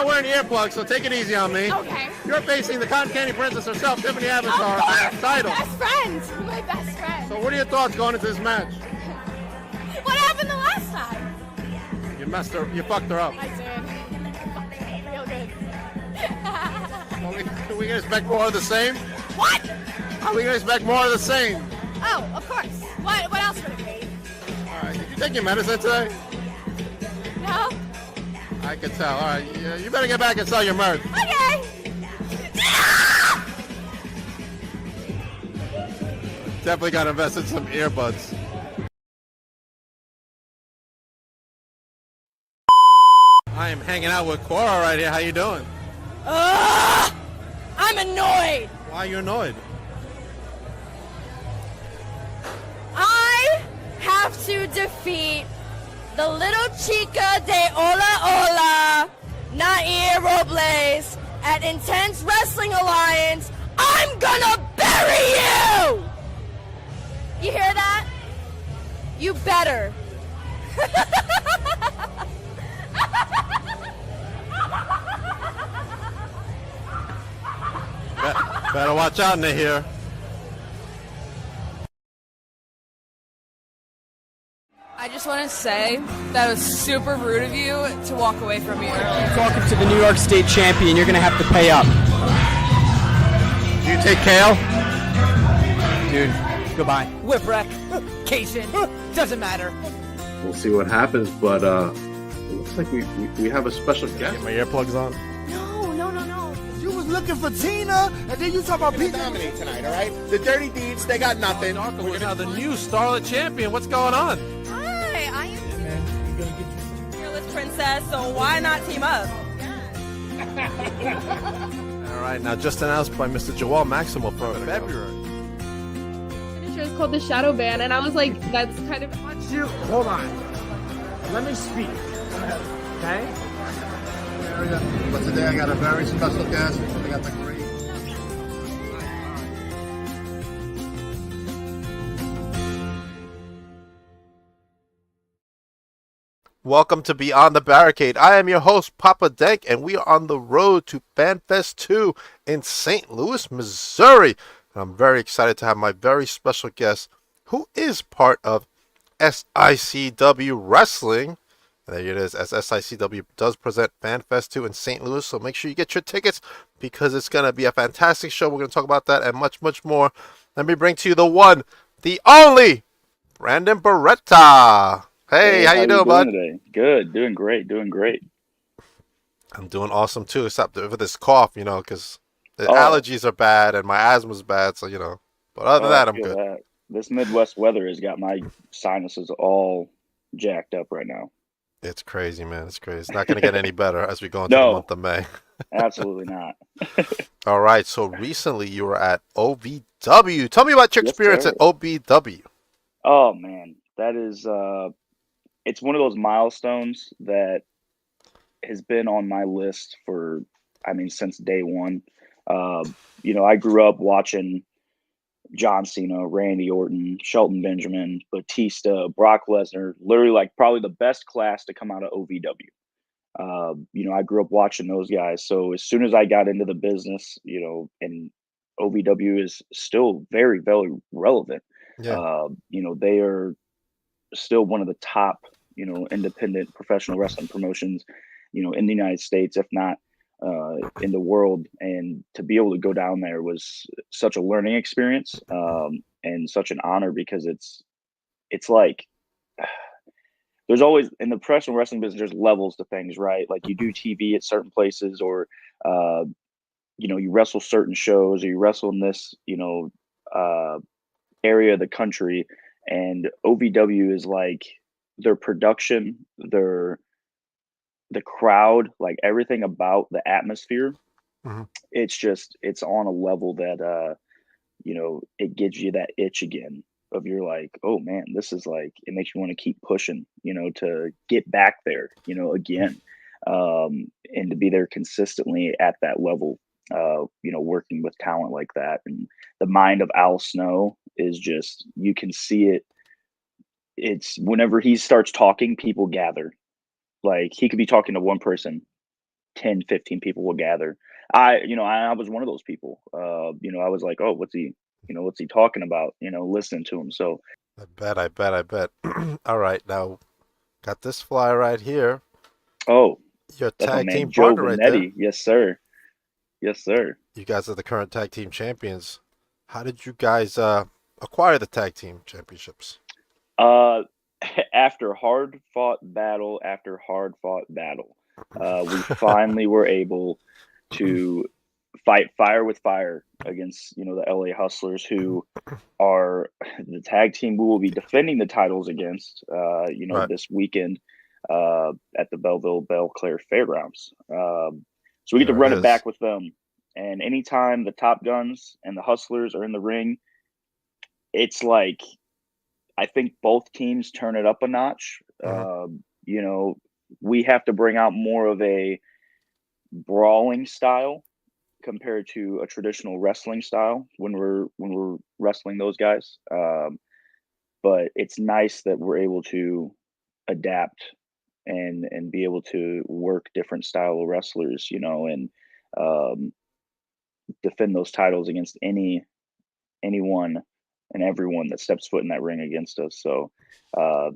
not wearing earplugs, so take it easy on me. Okay. You're facing the Cotton Candy Princess herself, Tiffany Avatar, for the title. Best friend. My best friend. So what are your thoughts going into this match? What happened the last time? You messed her. You fucked her up. I did. Real good. Are we gonna expect more of the same? What? Are we gonna expect more of the same? Oh, of course. What else would it be? All right. Did you take your medicine today? No? I can tell. All right. You better get back and sell your merch. Okay. Definitely got to invest in some earbuds. I am hanging out with Cora right here. How you doing? I'm annoyed. Why are you annoyed? I have to defeat the little chica de Ola Ola, Nair Robles, at Intense Wrestling Alliance. I'm gonna bury you! You hear that? You better. Better watch out in here. I just want to say that it was super rude of you to walk away from me earlier. Talking to the New York State champion, you're going to have to pay up. Do you take kale? Dude, goodbye. Whipwreck, Cation, doesn't matter. We'll see what happens, but it looks like we have a special guest. Get my earplugs on. No. You was looking for Tina, and then you talk about people. Dominate tonight, all right? The Dirty Deeds, they got nothing. We're now the new Starlet Champion. What's going on? Hi, I am Fearless princess, so why not team up? All right, now just announced by Mr. Joel Maximo for February. Finisher is called the Shadow Band, and I was like, that's kind of. Hold on. Let me speak. Okay? But today I got a very special guest. I got the great. Welcome to Beyond the Barricade. I am your host, Papa Dank, and we are on the road to FanFest 2 in St. Louis, Missouri. And I'm very excited to have my very special guest, who is part of SICW Wrestling. There it is, as SICW does present FanFest 2 in St. Louis, so make sure you get your tickets because it's going to be a fantastic show. We're going to talk about that and much, much more. Let me bring to you the one, the only, Brandon Baretta. Hey, how you doing, bud? Today? Good, doing great. I'm doing awesome too, except for this cough, because the allergies are bad and my asthma's bad, so But other than that, I'm good. That. This Midwest weather has got my sinuses all jacked up right now. It's crazy, man. It's crazy. It's not going to get any better as we go into the month of May. Absolutely not. All right. So recently you were at OVW. Tell me about your experience at OVW. Oh man, that is it's one of those milestones that has been on my list for, since day one. I grew up watching John Cena, Randy Orton, Shelton Benjamin, Batista, Brock Lesnar, literally probably the best class to come out of OVW. I grew up watching those guys. So as soon as I got into the business, and OVW is still very, very relevant. Yeah. They are still one of the top, independent professional wrestling promotions, in the United States, if not in the world. And to be able to go down there was such a learning experience, and such an honor, because it's like there's always in the professional wrestling business, there's levels to things, right? Like you do TV at certain places, or you wrestle certain shows, or you wrestle in this area of the country, and OVW is like their production, the crowd, like everything about the atmosphere. Mm-hmm. It's on a level that it gives you that itch again of you're like, oh man, this is like, it makes you want to keep pushing, to get back there, again, and to be there consistently at that level, working with talent like that. And the mind of Al Snow is just, you can see it. It's whenever he starts talking, people gather. Like he could be talking to one person 10, 15 people will gather. I was one of those people. I was like, oh, what's he talking about? Listening to him. So, I bet. All right, now got this fly right here. oh, Your that's my tag team man, Joe partner right there. Vanetti. Yes, sir. Yes, sir. You guys are the current tag team champions. How did you guys acquire the tag team championships? Uh, after hard fought battle after hard fought battle, we finally were able to fight fire with fire against the LA Hustlers, who are the tag team we will be defending the titles against. Right. This weekend at the Belle Claire Fairgrounds. So we get to There run it it back is. with them. And anytime the Top Guns and the Hustlers are in the ring, it's like I think both teams turn it up a notch. We have to bring out more of a brawling style compared to a traditional wrestling style when we're wrestling those guys. But it's nice that we're able to adapt and be able to work different style of wrestlers, and um, defend those titles against anyone and everyone that steps foot in that ring against us. So a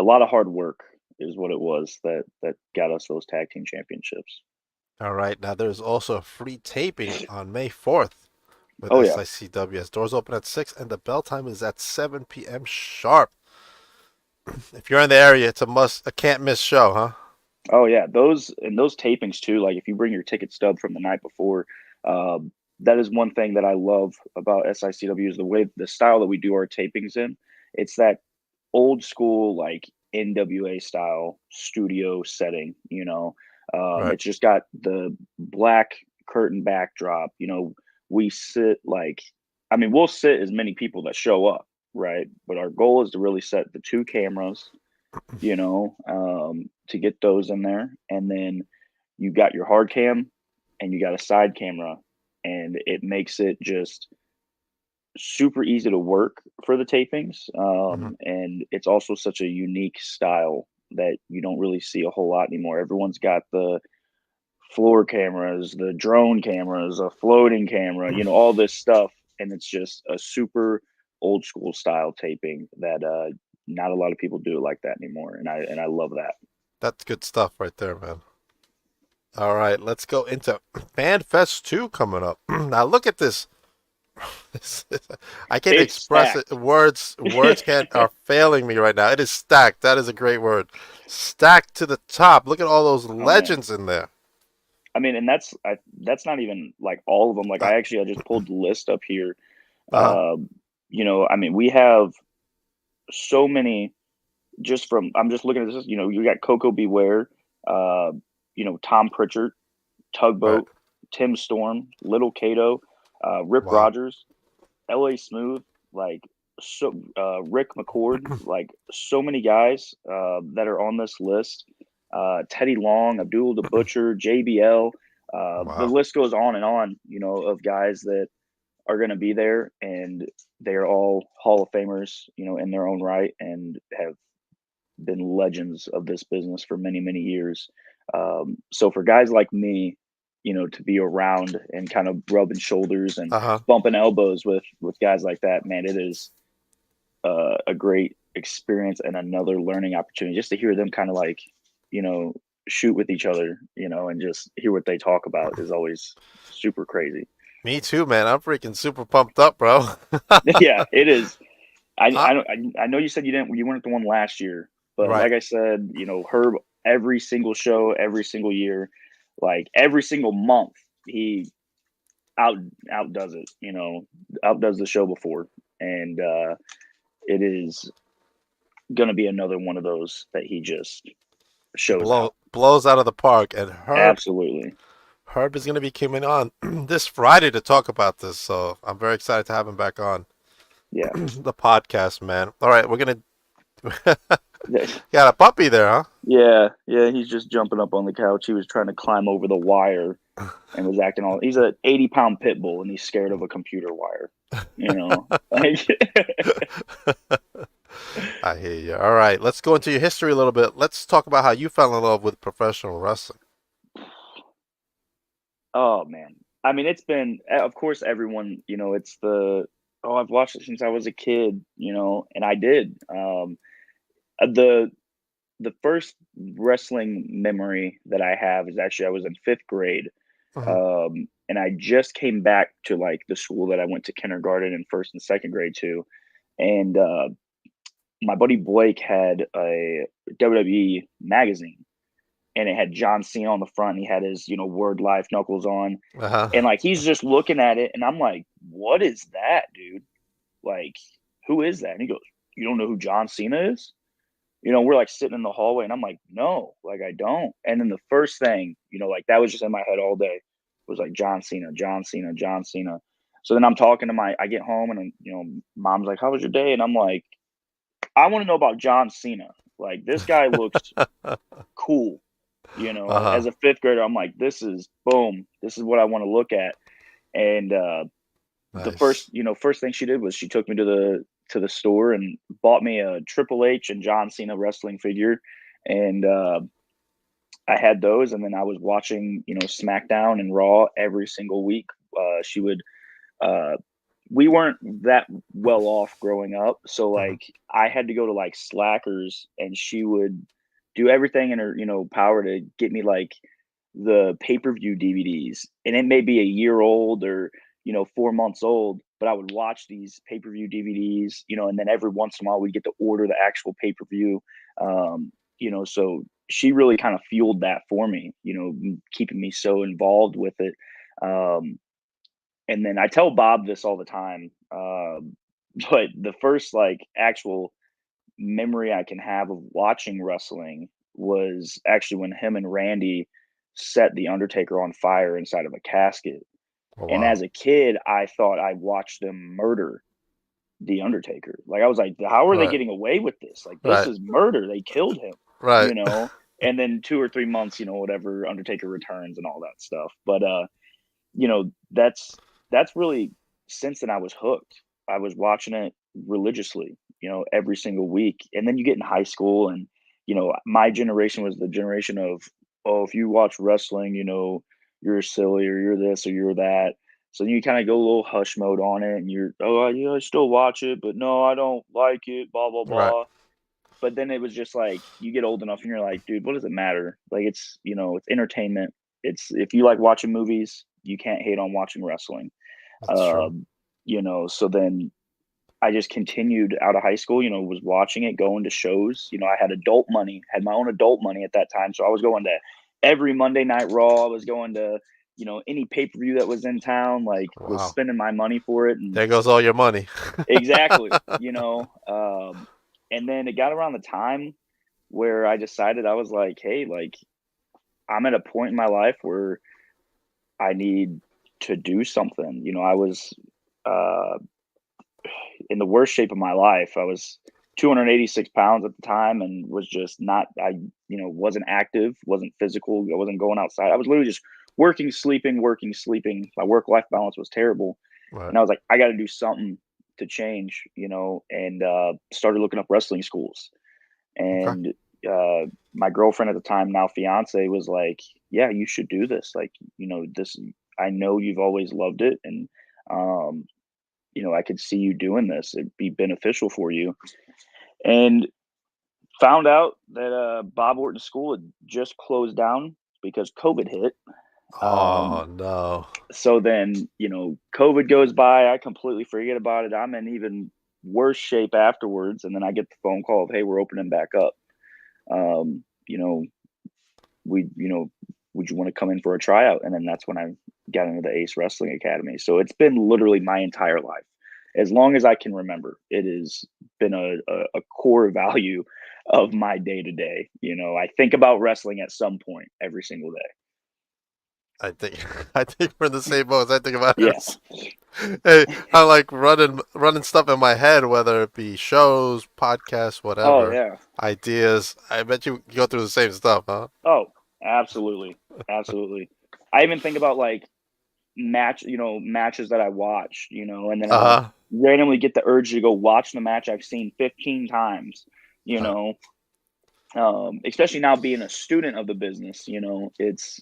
lot of hard work is what it was that got us those tag team championships. All right, now there's also a free taping on May 4th with Oh yeah. SICWS. Doors open at 6 and the bell time is at 7 p.m. sharp. If you're in the area, it's a can't miss show, huh? Oh yeah, those tapings too. Like if you bring your ticket stub from the night before, that is one thing that I love about SICW is the style that we do our tapings in. It's that old school like NWA style studio setting. Right. It's just got the black curtain backdrop. We sit we'll sit as many people that show up, right? But our goal is to really set the 2 cameras to get those in there. And then you got your hard cam and you got a side camera, and it makes it just super easy to work for the tapings. And it's also such a unique style that you don't really see a whole lot anymore. Everyone's got the floor cameras, the drone cameras, a floating camera, all this stuff. And it's just a super old school style taping that not a lot of people do it like that anymore, and I love that. That's good stuff right there, man. All right, let's go into FanFest 2 coming up. Now look at this. I can't It's express stacked. it. Words are failing me right now. It is stacked. That is a great word. Stacked to the top. Look at all those Oh man, legends in there. I mean, and that's not even like all of them. Like I just pulled the list up here. Uh-huh. We have so many. I'm just looking at this. You got Coco Beware. Tom Pritchard, Right. Tugboat, Tim Storm, Little Cato, Rip Wow. Rogers, L.A. Smooth, like Rick McCord, like so many guys that are on this list. Teddy Long, Abdul the Butcher, JBL. The Wow. list goes on and on. Of guys that are going to be there, and they're all Hall of Famers, in their own right, and have been legends of this business for many, many years. So for guys like me, to be around and kind of rubbing shoulders and Uh-huh. bumping elbows with guys like that, man, it is a great experience and another learning opportunity just to hear them kind of like, shoot with each other, and just hear what they talk about is always super crazy. Me too, man. I'm freaking super pumped up, bro. Yeah, it is. Uh, I know you said you weren't the one last year, but right. like I said, Herb, every single show, every single year, like every single month, he outdoes it, outdoes the show before, and it is gonna be another one of those that he just shows out. Blows out of the park, and Absolutely. Herb is going to be coming on this Friday to talk about this, so I'm very excited to have him back on Yeah. the podcast, man. All right, we're gonna got a puppy there, huh? Yeah, he's just jumping up on the couch. He was trying to climb over the wire and was acting all. He's an 80-pound pit bull, and he's scared of a computer wire. I hear you. All right, let's go into your history a little bit. Let's talk about how you fell in love with professional wrestling. Oh man. I mean, it's been, of course, everyone, it's I've watched it since I was a kid, and I did. The the first wrestling memory that I have is actually I was in fifth grade, Mhm. and I just came back to like the school that I went to kindergarten and first and second grade to, and my buddy Blake had a WWE magazine, and it had John Cena on the front. And he had his Word Life knuckles on, Uh-huh. and like he's just looking at it, and I'm like, "What is that, dude? Like, who is that?" And he goes, "You don't know who John Cena is?" We're like sitting in the hallway, and I'm like, "No, like I don't." And then the first thing, like that was just in my head all day, was like John Cena, John Cena, John Cena. So then I'm talking to I get home, and mom's like, "How was your day?" And I'm like, "I want to know about John Cena. Like this guy looks cool." Uh-huh. As a fifth grader, I'm like, "This is boom. This is what I want to look at." And the Nice. first thing she did was she took me to the store and bought me a Triple H and John Cena wrestling figure, and I had those, and then I was watching SmackDown and Raw every single week. She would uh, we weren't that well off growing up, so Mhm. like I had to go to like Slackers, and she would do everything in her power to get me like the pay-per-view DVDs, and it may be a year old or 4 months old, but I would watch these pay-per-view DVDs, and then every once in a while we get to order the actual pay-per-view. So she really kind of fueled that for me, keeping me so involved with it. um, and then I tell Bob this all the time, but the first like actual memory I can have of watching wrestling was actually when him and Randy set the Undertaker on fire inside of a casket. Oh, And wow. as a kid, I thought I watched them murder the Undertaker. Like I was like, how are they Right. getting away with this? Like this Right. is murder. They killed him, Right. you know. And then 2 or 3 months, whatever, Undertaker returns and all that stuff. But that's really, since then I was hooked. I was watching it religiously, every single week. And then you get in high school, and my generation was the generation of, oh, if you watch wrestling, you're silly, or you're this or you're that. So you kind of go a little hush mode on it, and you're, oh yeah, I still watch it, but no, I don't like it, blah blah Right. blah. But then it was just like you get old enough, and you're like, dude, what does it matter? Like it's entertainment. It's, if you like watching movies, you can't hate on watching wrestling. That's true. So then I just continued out of high school, was watching it, going to shows. I had adult money, had my own adult money at that time. So I was going to every Monday Night Raw. I was going to, any pay per view that was in town, like was Wow. spending my money for it. And There goes all your money. exactly, and then it got around the time where I decided, I was like, hey, like I'm at a point in my life where I need to do something. I was uh, in the worst shape of my life. I was 286 pounds at the time, and was just not, wasn't active, wasn't physical. I wasn't going outside. I was literally just working, sleeping, working, sleeping. My work life balance was terrible. Right. And I was like, I got to do something to change, and started looking up wrestling schools. Okay. And my girlfriend at the time, now fiance, was like, yeah, you should do this. Like, this, I know you've always loved it. And, um, I could see you doing this. It'd be beneficial for you. And found out that Bob Orton School had just closed down because COVID hit. Oh Um, no. so then, COVID goes by. I completely forget about it. I'm in even worse shape afterwards. And then I get the phone call of, hey, we're opening back up. Um, you know, would you want to come in for a tryout? And then that's when I got into the Ace Wrestling Academy. So it's been literally my entire life. As long as I can remember, it has been a core value of my day to day. I think about wrestling at some point every single day. I think I think we're in the same boat. I think about Yeah. it. Hey, I like running stuff in my head, whether it be shows, podcasts, Oh whatever, yeah. ideas. I bet you go through the same stuff, huh? Oh, absolutely. Absolutely. I even think about like matches that I watched, and then I'll Uh-huh. randomly get the urge to go watch the match I've seen 15 times, you Uh, know, especially now being a student of the business, it's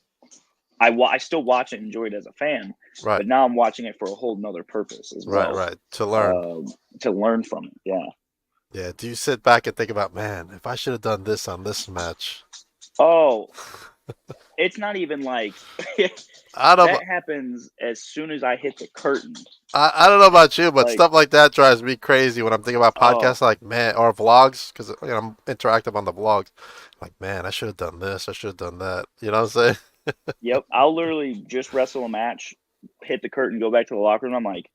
I still watch it and enjoy it as a fan, Right. but now I'm watching it for a whole nother purpose as well. Right. To learn. To learn from it. Yeah. Yeah. Do you sit back and think about, man, if I should have done this on this match? Oh, it's not even like I don't. that happens as soon as I hit the curtain. I don't know about you, but Like, stuff like that drives me crazy when I'm thinking about Oh. podcasts. Like, man, or vlogs, because I'm interactive on the vlogs. Like, man, I should have done this. I should have done that. You know what I'm saying? Yep, I'll literally just wrestle a match, hit the curtain, go back to the locker room. I'm like,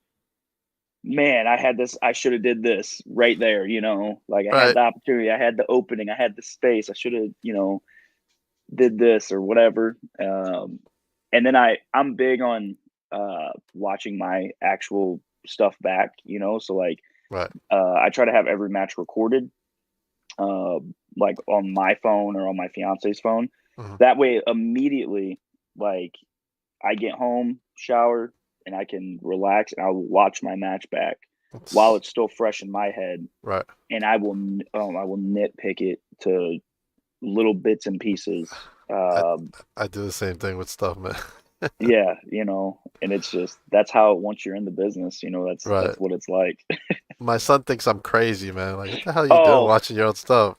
man, I had this. I should have did this right there. You know, like I Right. had the opportunity, I had the opening, I had the space. I should have, did this or whatever. And then I'm big on watching my actual stuff back. So like Right. I try to have every match recorded, like on my phone or on my fiance's phone. Mhm. That way, immediately, like I get home, shower, and I can relax, and I'll watch my match back while it's still fresh in my head. Right. And I will nitpick it to little bits and pieces. I do the same thing with stuff, man. Yeah, and it's just that's how once you're in the business, that's Right. what it's like. My son thinks I'm crazy, man. Like, what the hell are you doing Oh. watching your own stuff?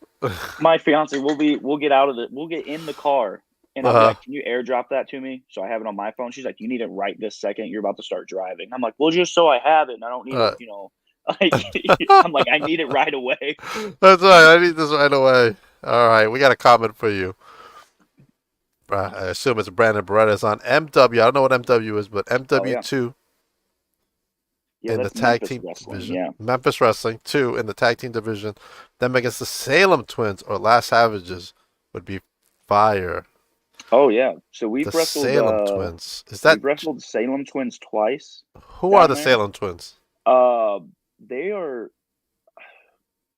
My fiance we'll get in the car and I'll be Uh-huh. like, can you airdrop that to me? So I have it on my phone. She's like, you need it right this second. You're about to start driving. I'm like, well, just so I have it and I don't need it, like I'm like, I need it right away. That's right. I need this right away. All right, we got a comment for you. I assume it's Brandon Baretta. It's on MW. I don't know what MW is, but MW2 Yeah, in the that's tag Memphis team wrestling, division. yeah. Memphis Wrestling 2 in the tag team division. Them against the Salem Twins or Last Savages would be fire. Oh yeah. So we've The wrestled Salem Twins. Is that we've wrestled Salem Twins twice. who are down the there. Salem Twins? They are,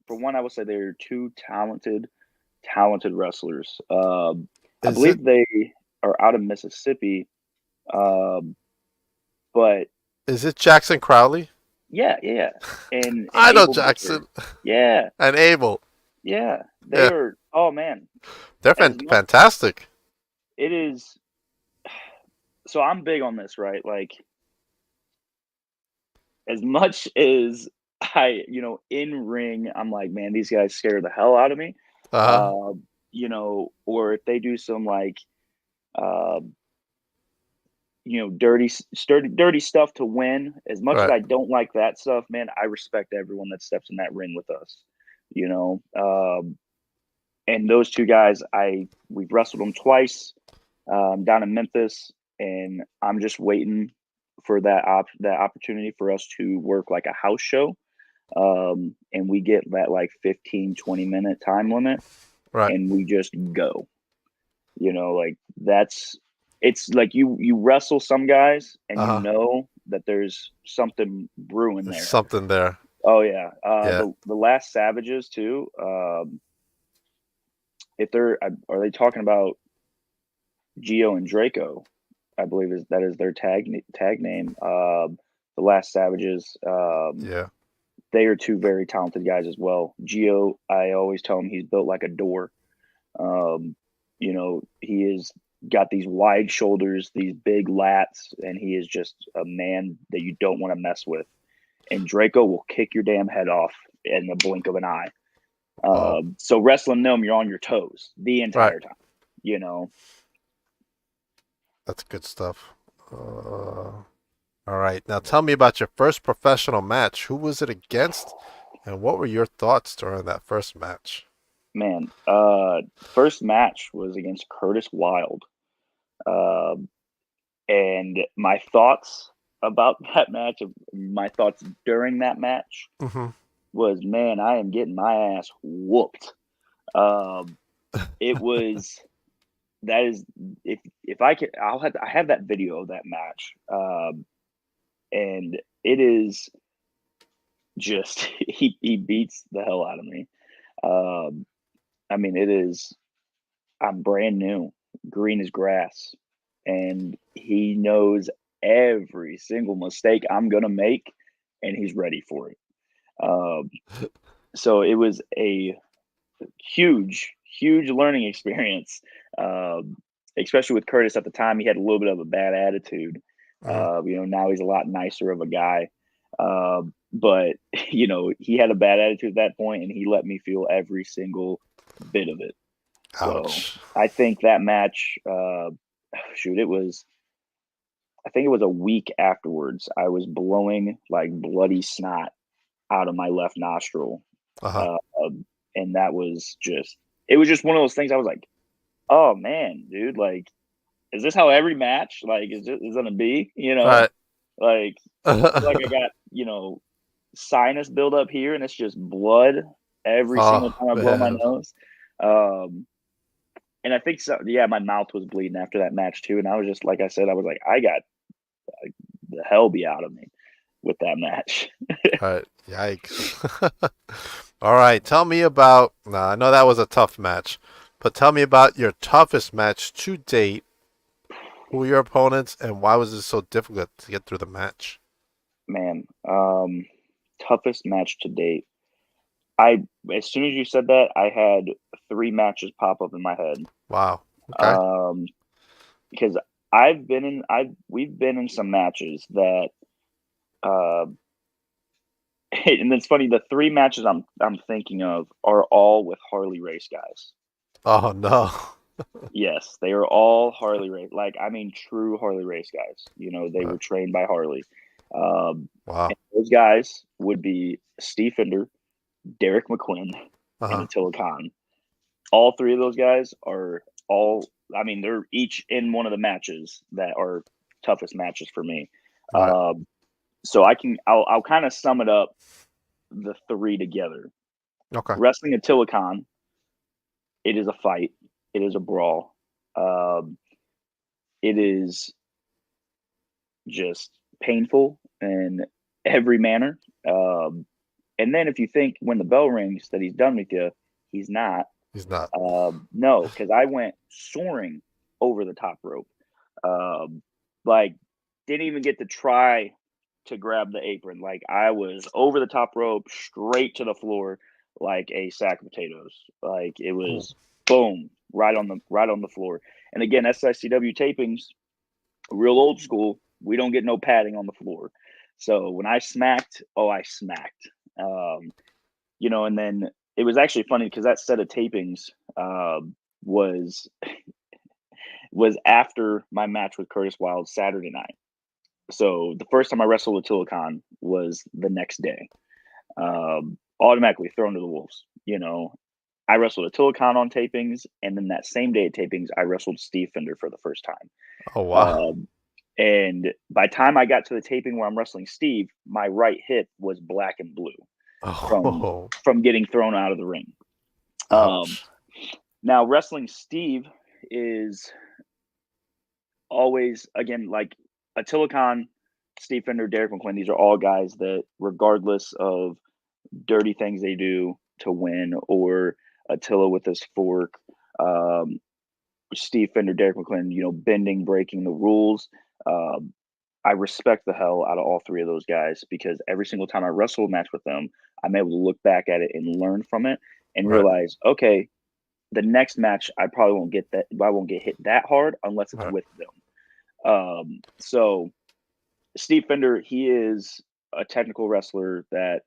for one, I would say they're two talented wrestlers. I Is believe it they are out of Mississippi. But is it Jackson Crowley? yeah. And I know Abel Jackson. Booker. Yeah. And Abel. Yeah. They Yeah. are, oh man. They're As much- fantastic. It is, so I'm big on this, right? Like, as much as I, in ring, I'm like, man, these guys scare the hell out of me. Uh-huh. Or if they do some like, dirty stuff to win. As much as Right. I don't like that stuff, man, I respect everyone that steps in that ring with us. And those two guys, we've wrestled them twice down in Memphis, and I'm just waiting for that opportunity for us to work like a house show, and we get that like 15-20 minute time limit, Right. and we just go. Like it's like you wrestle some guys, and Uh-huh. you know that there's something brewing There's there. something there. Oh yeah, Yeah. The Last Savages too. If are they talking about Gio and Draco? I believe that is their tag name. The Last Savages. Yeah. They are two very talented guys as well. Gio, I always tell him he's built like a door. He is got these wide shoulders, these big lats, and he is just a man that you don't want to mess with. And Draco will kick your damn head off in the blink of an eye. So wrestling them, you're on your toes the entire time. That's good stuff. All right. Now tell me about your first professional match. Who was it against? And what were your thoughts during that first match? Man, first match was against Curtis Wilde. And my thoughts about that match, my thoughts during that match was, man, I am getting my ass whooped. It was, that is, if I could, I have that video of that match. And it is just, he beats the hell out of me. I mean, I'm brand new, green as grass, and he knows every single mistake I'm going to make, and he's ready for it. So it was a huge learning experience. especially with Curtis at the time, he had a little bit of a bad attitude. Now he's a lot nicer of a guy. But he had a bad attitude at that point, and he let me feel every single bit of it. Ouch. So I think that match, I think it was a week afterwards. I was blowing like bloody snot out of my left nostril. And that was it was just one of those things. I was like, oh man, dude, like, is this how every match is gonna be? Right. Like I got, sinus buildup here, and it's just blood every single time I blow my nose. And I think so. Yeah, my mouth was bleeding after that match too, and I was just like I said, I was like, I got the hell be out of me with that match. All right. Yikes. All right. Tell me about. Now, I know that was a tough match, but tell me about your toughest match to date. Who were your opponents, and why was it so difficult to get through the match? Man, toughest match to date. As soon as you said that, I had 3 matches pop up in my head. Wow. Okay. Because we've been in some matches that, and it's funny. The 3 matches I'm thinking of are all with Harley race guys. Oh no. Yes, they are all Harley race. Like, I mean, true Harley race guys. They were trained by Harley. Wow. And those guys would be Steve Fender, Derek McQuinn, and Attila Khan. All 3 of those guys are they're each in one of the matches that are toughest matches for me. Right. So I'll kind of sum it up, the 3 together. Okay. Wrestling Attila Khan, it is a fight. It is a brawl. It is just painful in every manner. And then if you think when the bell rings that he's done with you, he's not. He's not. No, because I went soaring over the top rope. Didn't even get to try to grab the apron. Like, I was over the top rope, straight to the floor, like a sack of potatoes. Like, it was boom, right on the floor. And again, SICW tapings, real old school. We don't get no padding on the floor. So when I smacked, I smacked. And then it was actually funny because that set of tapings was after my match with Curtis Wilde Saturday night. So the first time I wrestled with Attila Khan was the next day. Automatically thrown to the wolves. I wrestled Attila Khan on tapings, and then that same day at tapings, I wrestled Steve Fender for the first time. Oh wow. And by the time I got to the taping where I'm wrestling Steve, my right hip was black and blue from getting thrown out of the ring. Now, wrestling Steve is always, again, like Attila Khan, Steve Fender, Derek McQuinn. These are all guys that, regardless of dirty things they do to win, or Attila with his fork, Steve Fender, Derek McQuinn, bending, breaking the rules. I respect the hell out of all 3 of those guys, because every single time I wrestle a match with them, I'm able to look back at it and learn from it and realize, okay, the next match I probably won't get that. I won't get hit that hard unless it's with them. So Steve Fender, he is a technical wrestler that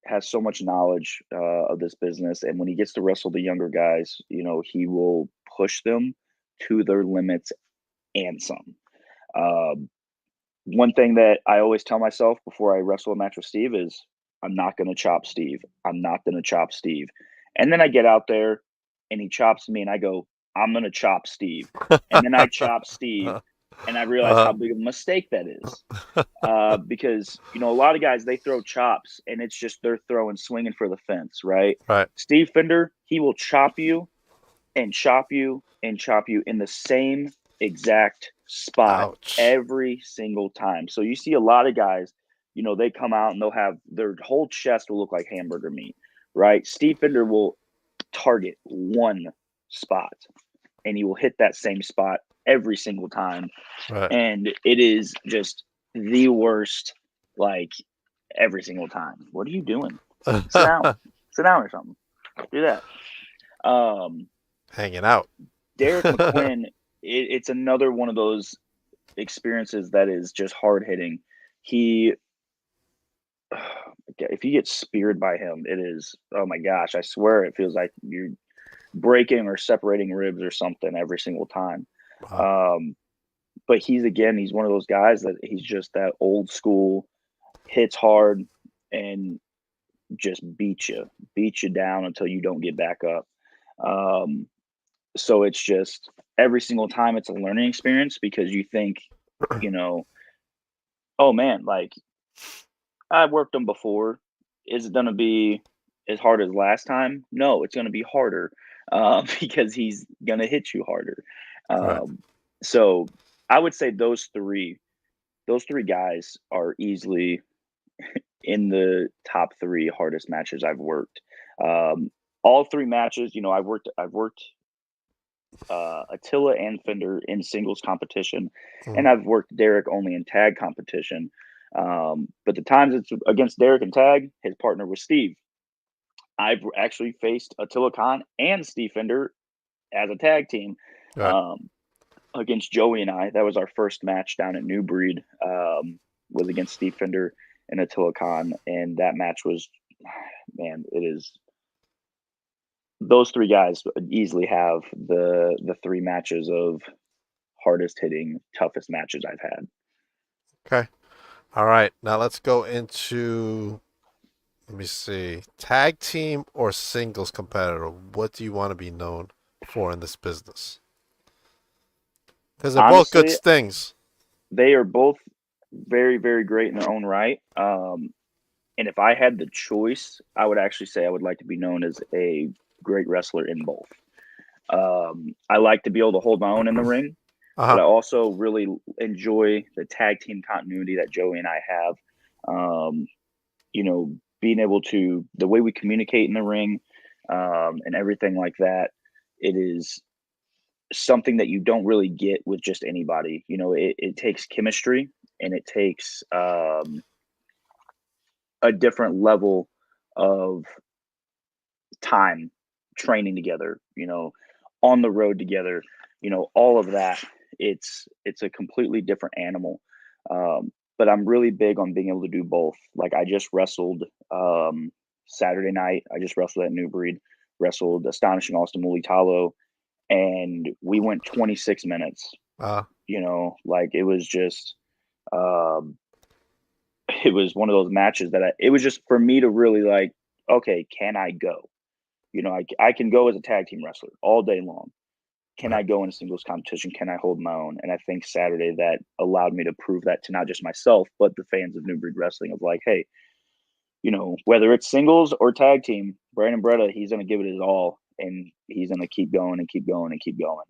has so much knowledge of this business, and when he gets to wrestle the younger guys, he will push them to their limits and some. One thing that I always tell myself before I wrestle a match with Steve is, I'm not going to chop Steve. I'm not going to chop Steve. And then I get out there and he chops me, and I go, I'm going to chop Steve. And then I chop Steve, and I realize how big of a mistake that is. Because, a lot of guys, they throw chops, and it's just they're swinging for the fence, right? Right. Steve Fender, he will chop you and chop you and chop you in the same exact spot. Ouch. Every single time. So you see a lot of guys, they come out and they'll have their whole chest will look like hamburger meat, right? Steve Fender will target one spot, and he will hit that same spot every single time. Right. And it is just the worst, like, every single time. What are you doing? Sit down or something. Do that. Hanging out. Derek McQuinn it's another one of those experiences that is just hard hitting. If you get speared by him, it is, oh my gosh, I swear it feels like you're breaking or separating ribs or something every single time. Wow. But he's one of those guys that he's just that old school, hits hard and just beat you down until you don't get back up. So it's just every single time it's a learning experience because you think, you know, oh man, like I've worked him before. Is it going to be as hard as last time? No, it's going to be harder because he's going to hit you harder. Right. So I would say those three guys are easily in the top three hardest matches I've worked. All three matches, I've worked Attila and Fender in singles competition, and I've worked Derek only in tag competition. But the times it's against Derek and tag, his partner was Steve. I've actually faced Attila Khan and Steve Fender as a tag team Right. against Joey and I. That was our first match down at New Breed, was against Steve Fender and Attila Khan, and that match was, man, it is. Those three guys easily have the three matches of hardest hitting, toughest matches I've had. Okay. All right. Now let's go into, let me see, tag team or singles competitor. What do you want to be known for in this business? Because they're both good Honestly, stings. they are both very, very great in their own right. And if I had the choice, I would actually say I would like to be known as a great wrestler in both. I like to be able to hold my own in the ring, but I Uh-huh. also really enjoy the tag team continuity that Joey and I have. Being able to, the way we communicate in the ring, and everything like that, it is something that you don't really get with just anybody. It takes chemistry and it takes a different level of time training together, on the road together, all of that. It's a completely different animal. But I'm really big on being able to do both. Like I just wrestled Saturday night. I just wrestled at New Breed, wrestled Astonishing Austin Mulitalo, and we went 26 minutes. Uh, Like it was just um, it was one of those matches that it was just for me to really like, okay, can I go? I can go as a tag team wrestler all day long. Can right. I go in a singles competition? Can I hold my own? And I think Saturday that allowed me to prove that to not just myself, but the fans of New Breed Wrestling of like, hey, whether it's singles or tag team, Brandon Baretta, he's going to give it his all and he's going to keep going and keep going and keep going.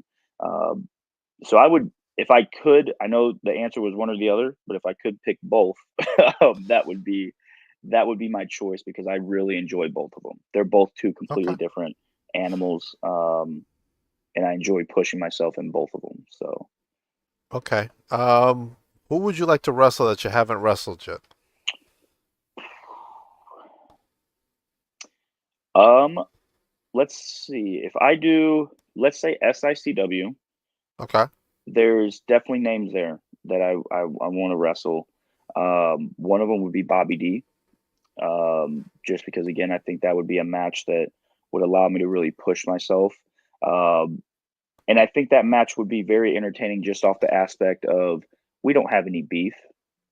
So I would, if I could, I know the answer was one or the other, but if I could pick both, that would be my choice because I really enjoy both of them. They're both two completely Okay. different animals, and I enjoy pushing myself in both of them. So, Okay. Who would you like to wrestle that you haven't wrestled yet? um, let's see. If I do, let's say SICW, Okay. there's definitely names there that I want to wrestle. One of them would be Bobby D. Just because again, I think that would be a match that would allow me to really push myself. Um, and I think that match would be very entertaining just off the aspect of we don't have any beef.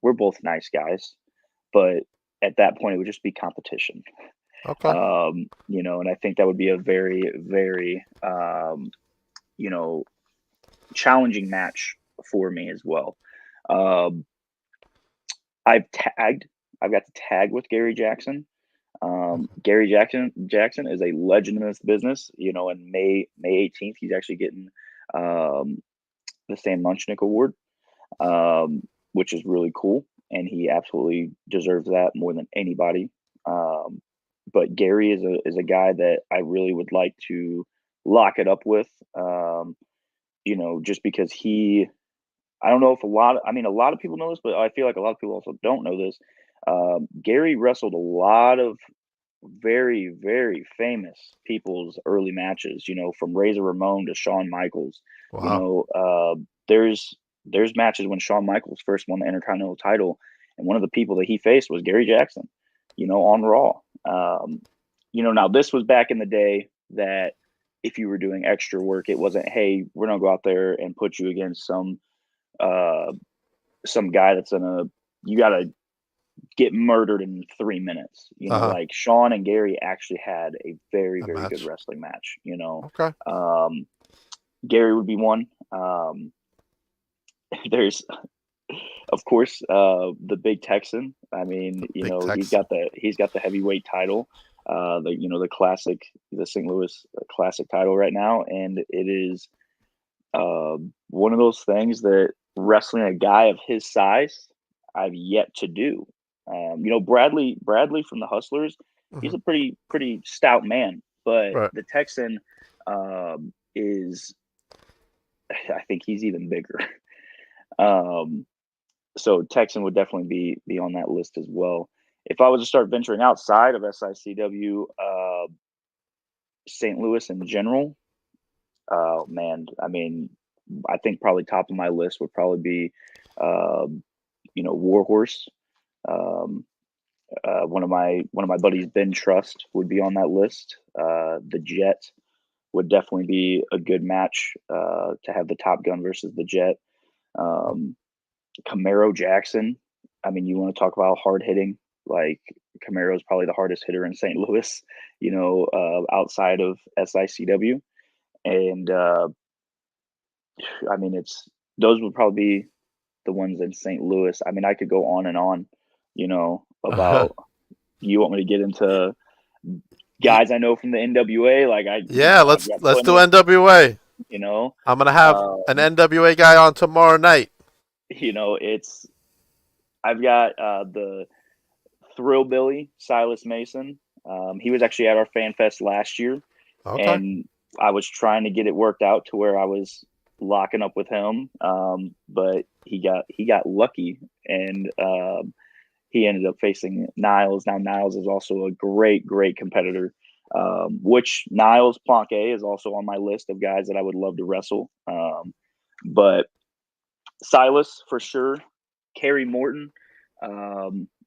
We're both nice guys, but at that point, it would just be competition. Okay. And I think that would be a very, very, you know, challenging match for me as well. Um, I've tagged. I've got to tag with Gary Jackson. Gary Jackson is a legend in this business. In May 18th, he's actually getting um, the Sam Munchnick Award, which is really cool, and he absolutely deserves that more than anybody. But Gary is a guy that I really would like to lock it up with. Just because I don't know if a lot of people know this, but I feel like a lot of people also don't know this. Gary wrestled a lot of very, very famous people's early matches, from Razor Ramon to Shawn Michaels. Wow. There's matches when Shawn Michaels first won the Intercontinental title, and one of the people that he faced was Gary Jackson, on Raw. Now this was back in the day that if you were doing extra work, it wasn't, hey, we're gonna go out there and put you against some guy that's you gotta get murdered in 3 minutes. Like Shawn and Gary actually had a very, very good wrestling match. Okay. Gary would be one. There's, of course, the Big Texan. I mean, he's got the heavyweight title, the classic, the St. Louis classic title right now, and it is one of those things that wrestling a guy of his size, I've yet to do. Bradley from the Hustlers, he's a pretty stout man, but the Texan is, I think he's even bigger. So Texan would definitely be on that list as well. If I was to start venturing outside of SICW, St. Louis in general, man, I mean, I think probably top of my list would probably be, Warhorse. One of my buddies, Ben Trust, would be on that list. The Jet would definitely be a good match to have the Top Gun versus the Jet. Camaro Jackson. I mean, you want to talk about hard hitting? Like Camaro is probably the hardest hitter in St. Louis, outside of SICW. And I mean, those would probably be the ones in St. Louis. I mean, I could go on and on, about. You want me to get into guys I know from the NWA? Let's do NWA. I'm gonna have an NWA guy on tomorrow night. I've got the Thrillbilly Silas Mason. He was actually at our Fan Fest last year, and I was trying to get it worked out to where I was locking up with him, but he got lucky, and he ended up facing Niles. Now Niles is also a great competitor. Which Niles Planque is also on my list of guys that I would love to wrestle. But Silas for sure. Kerry Morton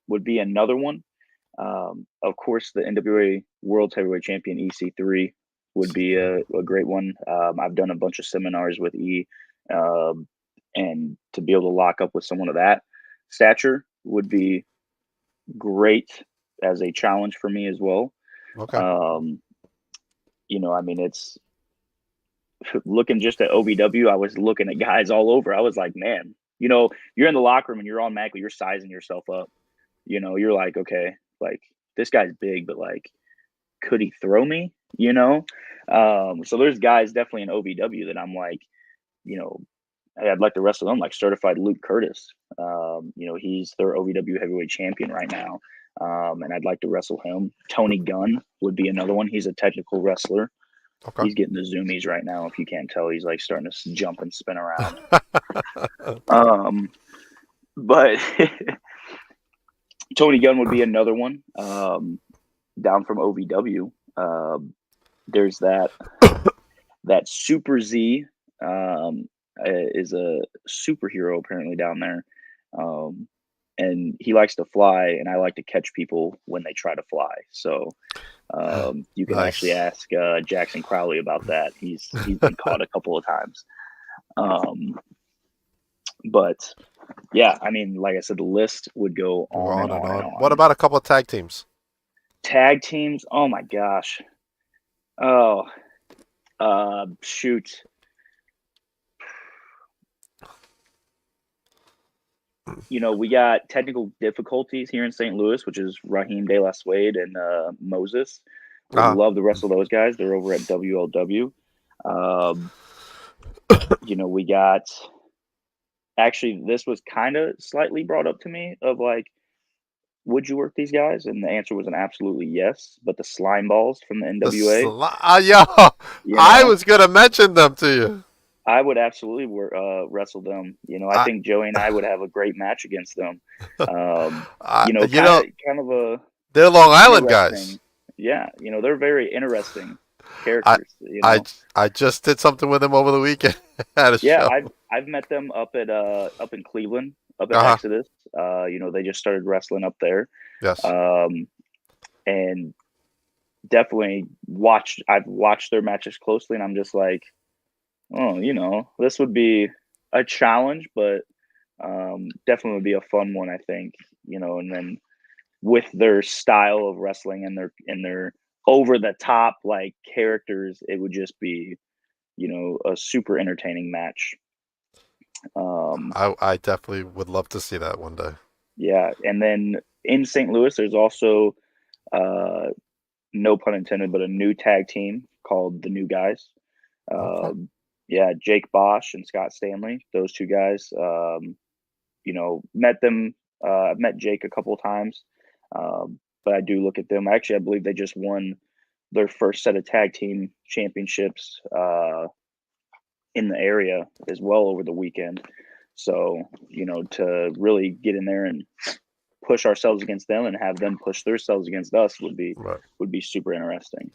would be another one. Of course, the NWA World Heavyweight Champion EC3 would be a great one. I've done a bunch of seminars with E, and to be able to lock up with someone of that stature would be great as a challenge for me as well. I mean, it's looking just at OVW. I was looking at guys all over. I was like, man, you're in the locker room and you're automatically, you're sizing yourself up. You're like, okay, like this guy's big, but like, could he throw me? So there's guys definitely in OVW that I'm like, hey, I'd like to wrestle them, like certified Luke Curtis. He's their OVW heavyweight champion right now. And I'd like to wrestle him. Tony Gunn would be another one. He's a technical wrestler. He's getting the zoomies right now. If you can't tell, he's like starting to jump and spin around. But Tony Gunn would be another one. Down from OVW. There's that Super Z is a superhero apparently down there. And he likes to fly, and I like to catch people when they try to fly. So you can actually ask Jackson Crowley about that. He's been caught a couple of times. But yeah, I mean, like I said, the list would go on and on. What about a couple of tag teams? Tag teams? Oh my gosh. Oh, shoot. We got technical difficulties here in St. Louis, which is Raheem De La Suede and Moses. We love to wrestle those guys. They're over at WLW. We got, actually, this was kind of slightly brought up to me of like, would you work these guys? And the answer was an absolutely yes. But the Slime Balls from the NWA. I was going to mention them to you. I would absolutely wrestle them. I think Joey and I would have a great match against them. Kind of a. They're Long Island guys. Yeah, they're very interesting characters. I just did something with him over the weekend at a Yeah, show. I've met them up in Cleveland, up at Uh-huh. Exodus. They just started wrestling up there. Yes. And definitely I've watched their matches closely, and I'm just like, oh, this would be a challenge, but definitely would be a fun one, I think. And then with their style of wrestling and their over the top like characters, it would just be, a super entertaining match. I definitely would love to see that one day. Yeah, and then in St. Louis, there's also no pun intended, but a new tag team called the New Guys. Okay. Yeah, Jake Bosch and Scott Stanley, those two guys. Met them. I've met Jake a couple of times, but I do look at them. Actually, I believe they just won their first set of tag team championships in the area as well over the weekend. So, to really get in there and push ourselves against them and have them push themselves against us would be super interesting.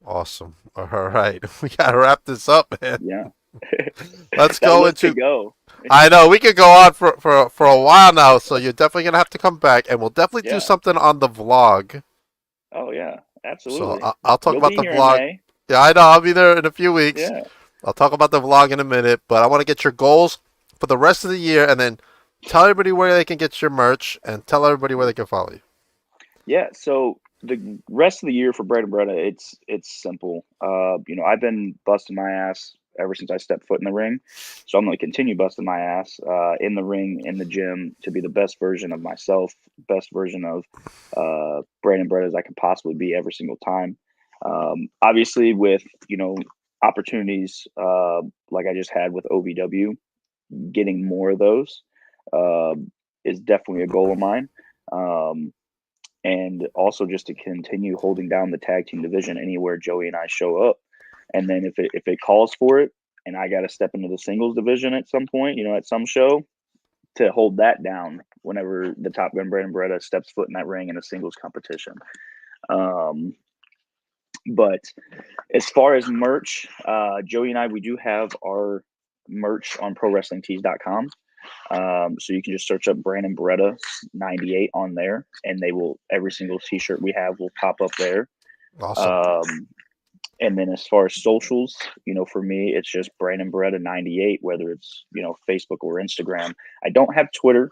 Awesome. All right. We gotta wrap this up, man. Yeah. Let's go into go. I know we could go on for a while now, so you're definitely gonna have to come back, and we'll definitely do something on the vlog. Oh yeah, absolutely. So I'll talk You'll about be the here in vlog. May. Yeah, I know. I'll be there in a few weeks. Yeah. I'll talk about the vlog in a minute, but I want to get your goals for the rest of the year, and then tell everybody where they can get your merch, and tell everybody where they can follow you. Yeah. So the rest of the year for Baretta, it's simple. I've been busting my ass ever since I stepped foot in the ring, so I'm going to continue busting my ass in the ring, in the gym, to be the best version of myself, best version of Brandon Baretta as I can possibly be every single time. Obviously, with opportunities like I just had with OVW, getting more of those is definitely a goal of mine. And also just to continue holding down the tag team division anywhere Joey and I show up. And then if it calls for it and I got to step into the singles division at some point, at some show, to hold that down whenever the Top Gun Brandon Baretta steps foot in that ring in a singles competition. But as far as merch, Joey and I, we do have our merch on ProWrestlingTees.com. So you can just search up Brandon Baretta 98 on there, and every single t-shirt we have will pop up there. Awesome. And then as far as socials, for me, it's just Brandon Baretta 98, whether it's, Facebook or Instagram. I don't have Twitter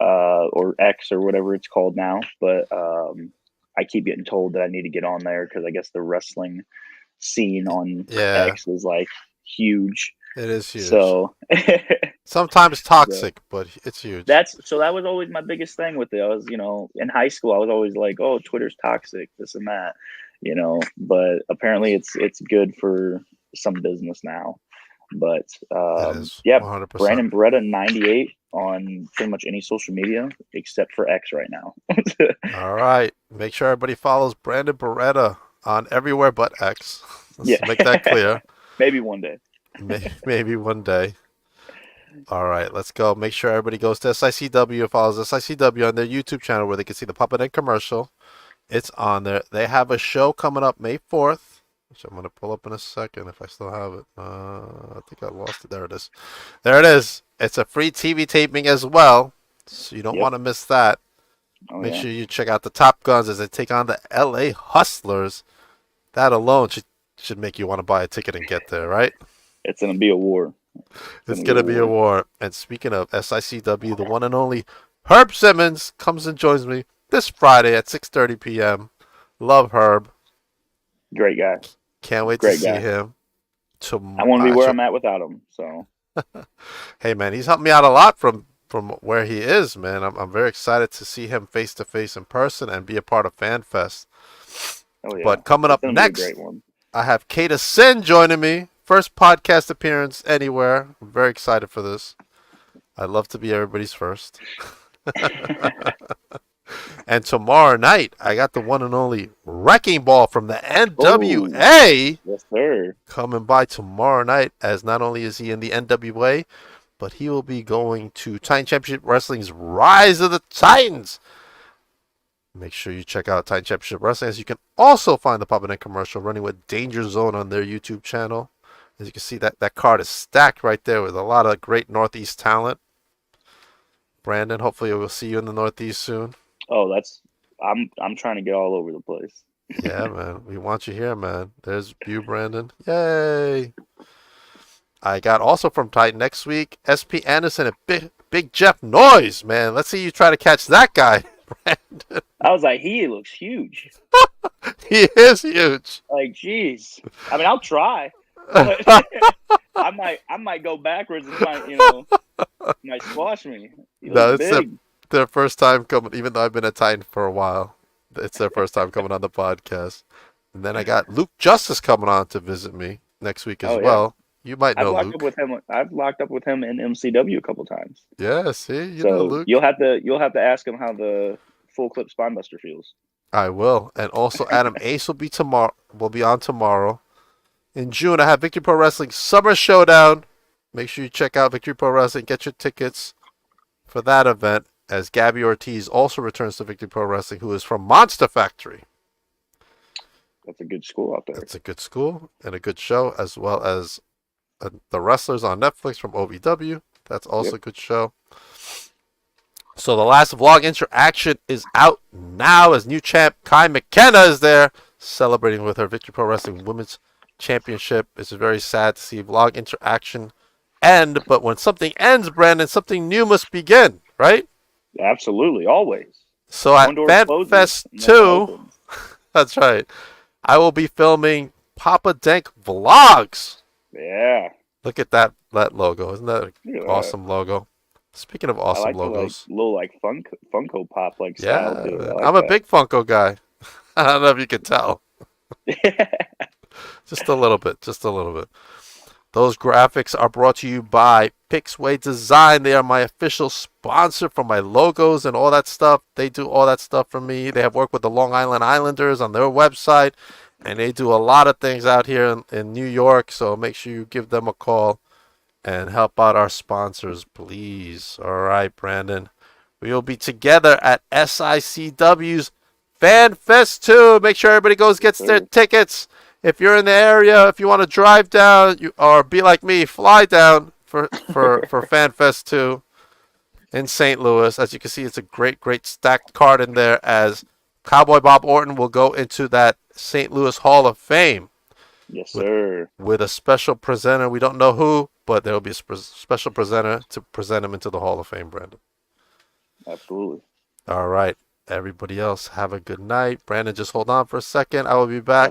or X or whatever it's called now, but I keep getting told that I need to get on there because I guess the wrestling scene on X is like huge. It is huge. So sometimes toxic, but it's huge. That was always my biggest thing with it. I was, in high school, I was always like, "Oh, Twitter's toxic, this and that," But apparently, it's good for some business now. But yeah, 100%. Brandon Baretta 98 on pretty much any social media except for X right now. All right, make sure everybody follows Brandon Baretta on everywhere but X. Let's make that clear. Maybe one day. Maybe one day. All right, let's go. Make sure everybody goes to SICW and follows SICW on their YouTube channel where they can see the Papa Dent commercial. It's on there. They have a show coming up May 4th, which I'm going to pull up in a second if I still have it. I think I lost it. There it is. There it is. It's a free TV taping as well, so you don't want to miss that. Make sure you check out the Top Guns as they take on the LA Hustlers. That alone should make you want to buy a ticket and get there, right? It's going to be a war. It's going to be a war. And speaking of SICW, the one and only Herb Simmons comes and joins me this Friday at 6:30 p.m. Love Herb. Great guy. Can't wait to see him. I want to be where I'm at without him. So, hey, man, he's helped me out a lot from where he is, man. I'm very excited to see him face to face in person and be a part of FanFest. Oh, yeah. But coming up next, I have Kata Sin joining me. First podcast appearance anywhere. I'm very excited for this. I'd love to be everybody's first. And tomorrow night, I got the one and only Wrecking Ball from the NWA. Yes, sir. Coming by tomorrow night, as not only is he in the NWA, but he will be going to Titan Championship Wrestling's Rise of the Titans. Make sure you check out Titan Championship Wrestling, as you can also find the Papa Nick commercial running with Danger Zone on their YouTube channel. As you can see, that card is stacked right there with a lot of great Northeast talent. Brandon, hopefully we'll see you in the Northeast soon. Oh, I'm trying to get all over the place. Yeah, man. We want you here, man. There's you, Brandon. Yay! I got also from Titan next week, SP Anderson and Big Jeff Noise, man. Let's see you try to catch that guy, Brandon. I was like, he looks huge. He is huge. Like, jeez. I mean, I'll try. But I might go backwards and might squash me. He No, looks it's big. their first time coming, even though I've been a Titan for a while. It's their first time coming on the podcast. And then I got Luke Justice coming on to visit me next week as well. You might know Luke. I've locked up with him in MCW a couple times. Yeah, see, you know Luke. You'll have to ask him how the full clip Spinebuster feels. I will. And also Adam Ace will be on tomorrow. In June, I have Victory Pro Wrestling Summer Showdown. Make sure you check out Victory Pro Wrestling. Get your tickets for that event, as Gabby Ortiz also returns to Victory Pro Wrestling, who is from Monster Factory. That's a good school out there. It's a good school and a good show, as well as The Wrestlers on Netflix from OVW. That's also a good show. So the last vlog interaction is out now, as new champ Kai McKenna is there celebrating with her Victory Pro Wrestling Women's Championship. It's very sad to see vlog interaction end, but when something ends, Brandon, something new must begin, right? Absolutely, always. So at FanFest 2, that's right, I will be filming Papa Dank Vlogs. Yeah. Look at that logo. Isn't that an awesome logo? Speaking of awesome logos. Little Funko Pop style. Yeah, I'm a big Funko guy. I don't know if you can tell. Just a little bit. Those graphics are brought to you by Pixway Design. They are my official sponsor for my logos and all that stuff. They do all that stuff for me. They have worked with the Long Island Islanders on their website, and they do a lot of things out here in New York. So make sure you give them a call and help out our sponsors, please. All right, Brandon. We will be together at SICW's FanFest 2. Make sure everybody gets their tickets. If you're in the area, if you want to drive down, or be like me, fly down for FanFest 2 in St. Louis. As you can see, it's a great stacked card in there, as Cowboy Bob Orton will go into that St. Louis Hall of Fame. Yes, sir. With a special presenter. We don't know who, but there will be a special presenter to present him into the Hall of Fame, Brandon. Absolutely. All right. Everybody else, have a good night. Brandon, just hold on for a second. I will be back